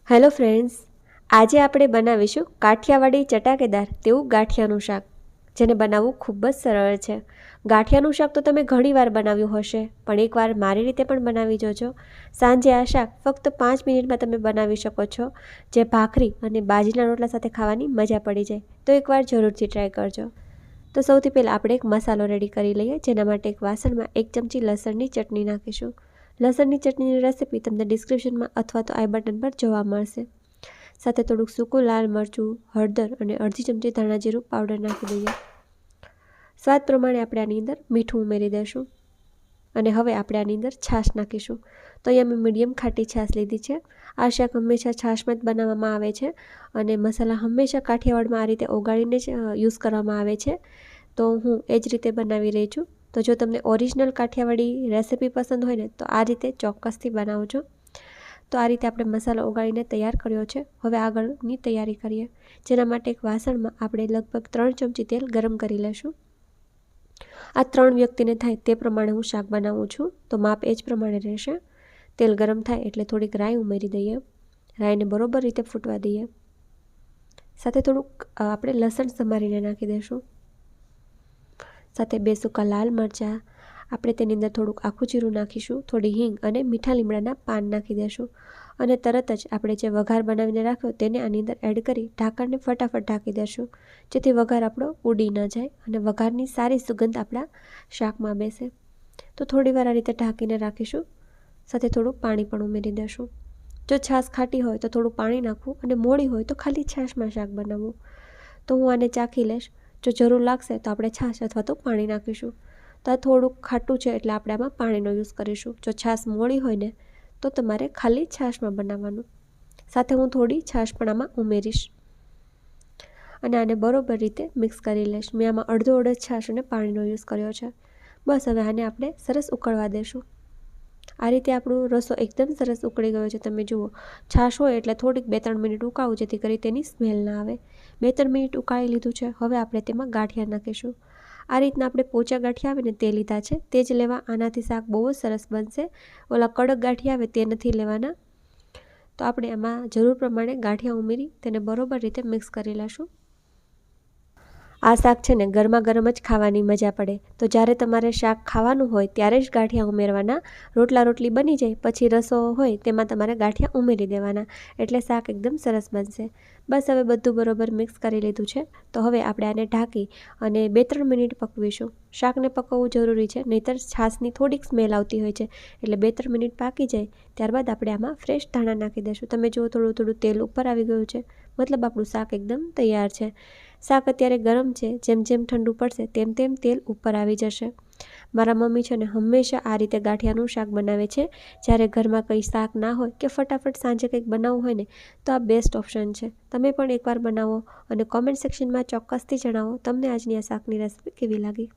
Hello friends, આજે આપણે બનાવીશું કાઠિયાવાડી ચટાકેદાર તેવું ગાંઠિયાનું શાક, જેને બનાવવું ખૂબ જ સરળ છે. ગાંઠિયાનું શાક તો તમે ઘણીવાર બનાવ્યું હશે, પણ એકવાર મારી રીતે પણ બનાવી જોજો. સાંજે આ શાક ફક્ત 5 મિનિટમાં તમે બનાવી શકો છો, જે ભાખરી અને બાજરીના રોટલા સાથે ખાવાની મજા પડી જાય. તો એકવાર જરૂરથી ટ્રાય કરજો. તો સૌથી પહેલાં આપણે એક મસાલો રેડી કરી લઈએ. જેના માટે એક વાસણમાં 1 ચમચી લસણની ચટણી નાખીશું. લસણની ચટણીની રેસીપી તમને ડિસ્ક્રિપ્શનમાં અથવા તો આઈ બટન પર જોવા મળશે. સાથે થોડુંક સૂકું લાલ મરચું, હળદર અને અડધી ચમચી ધાણા જીરું પાવડર નાખી દઈએ. સ્વાદ પ્રમાણે આપણે આની અંદર મીઠું ઉમેરી દઈશું અને હવે આપણે આની અંદર છાશ નાખીશું. તો અહીંયા મેં મીડિયમ ખાટી છાશ લીધી છે. આ શાક હંમેશા છાશમાં જ બનાવવામાં આવે છે અને મસાલા હંમેશા કાઠિયાવાડમાં આ રીતે ઓગાળીને જ યુઝ કરવામાં આવે છે. તો હું એ જ રીતે બનાવી રહી છું. તો જો તમને ઓરિજિનલ કાઠિયાવાડી રેસીપી પસંદ હોય ને તો આ રીતે ચોક્કસથી બનાવજો. તો આ રીતે આપણે મસાલો ઓગાળીને તૈયાર કર્યો છે. હવે આગળની તૈયારી કરીએ. જેના માટે એક વાસણમાં આપણે લગભગ 3 ચમચી તેલ ગરમ કરી લેશું. આ 3 વ્યક્તિને થાય તે પ્રમાણે હું શાક બનાવું છું, તો માપ એ જ પ્રમાણે રહેશે. તેલ ગરમ થાય એટલે થોડીક રાઈ ઉમેરી દઈએ. રાઈને બરોબર રીતે ફૂટવા દઈએ. સાથે થોડુંક આપણે લસણ સમારીને નાખી દઈશું. સાથે 2 સૂકા લાલ મરચાં, આપણે તેની અંદર થોડુંક આખું જીરું નાખીશું, થોડી હિંગ અને મીઠા લીમડાના પાન નાખી દઈશું અને તરત જ આપણે જે વઘાર બનાવીને રાખ્યો તેને આની અંદર એડ કરી ઢાંકણને ફટાફટ ઢાંકી દઈશું, જેથી વઘાર આપણો ઉડી ન જાય અને વઘારની સારી સુગંધ આપણા શાકમાં બેસે. તો થોડીવાર આ રીતે ઢાંકીને રાખીશું. સાથે થોડું પાણી પણ ઉમેરી દઈશું. જો છાશ ખાટી હોય તો થોડું પાણી નાખવું અને મોળી હોય તો ખાલી છાશમાં શાક બનાવવું. તો હું આને ચાખી લઈશ. જો જરૂર લાગશે તો આપણે છાશ અથવા તો પાણી નાખીશું. તો આ થોડુંક ખાટું છે એટલે આપણે આમાં પાણીનો યુઝ કરીશું. જો છાશ મોળી હોય ને તો તમારે ખાલી છાશમાં બનાવવાનું. સાથે હું થોડી છાશ પણ આમાં ઉમેરીશ અને આને બરોબર રીતે મિક્સ કરી લઈશ. મેં આમાં અડધો અડધ છાશ અને પાણીનો યુઝ કર્યો છે. બસ હવે આને આપણે સરસ ઉકળવા દેશું. આ રીતે આપણું રસો એકદમ સરસ ઉકળી ગયો છે. તમે જુઓ, છાશ હોય એટલે થોડીક 2-3 મિનિટ ઉકાળવું, જેથી કરી તેની સ્મેલ ના આવે. 2-3 મિનિટ ઉકાળી લીધું છે. હવે આપણે તેમાં ગાંઠિયા નાખીશું. આ રીતના આપણે પોચા ગાંઠિયા આવે ને તે લીધા છે, તે જ લેવા. આનાથી શાક બહુ જ સરસ બનશે. ઓલા કડક ગાંઠિયા આવે તે નથી લેવાના. તો આપણે આમાં જરૂર પ્રમાણે ગાંઠિયા ઉમેરી તેને બરોબર રીતે મિક્સ કરી લઈશું. આ શાક છે ને ગરમા ગરમ જ ખાવાની મજા પડે. તો જ્યારે તમારે શાક ખાવાનું હોય ત્યારે જ ગાંઠિયા ઉમેરવાના. રોટલા રોટલી બની જાય પછી રસો હોય તેમાં તમારે ગાંઠિયા ઉમેરી દેવાના, એટલે શાક એકદમ સરસ બનશે. બસ હવે બધું બરોબર મિક્સ કરી લીધું છે. તો હવે આપણે આને ઢાંકી અને 2-3 મિનિટ પકવીશું. શાકને પકવવું જરૂરી છે, નહીંતર છાશની થોડીક સ્મેલ આવતી હોય છે. એટલે 2-3 મિનિટ પાકી જાય ત્યારબાદ આપણે આમાં ફ્રેશ ધાણા નાખી દઈશું. તમે જુઓ, થોડું થોડું તેલ ઉપર આવી ગયું છે, મતલબ આપણું શાક એકદમ તૈયાર છે. શાક અત્યારે ગરમ છે, જેમ જેમ ઠંડુ પડશે તેમ તેમ તેલ ઉપર આવી જશે. મારા મમ્મી છે ને હંમેશા આ રીતે ગાંઠિયાનું શાક બનાવે છે. જ્યારે ઘરમાં કંઈ શાક ના હોય કે ફટાફટ સાંજે કંઈક બનાવવું હોય ને તો આ બેસ્ટ ઓપ્શન છે. તમે પણ એકવાર બનાવો અને કોમેન્ટ સેક્શનમાં ચોક્કસથી જણાવો તમને આજની આ શાકની રેસીપી કેવી લાગી.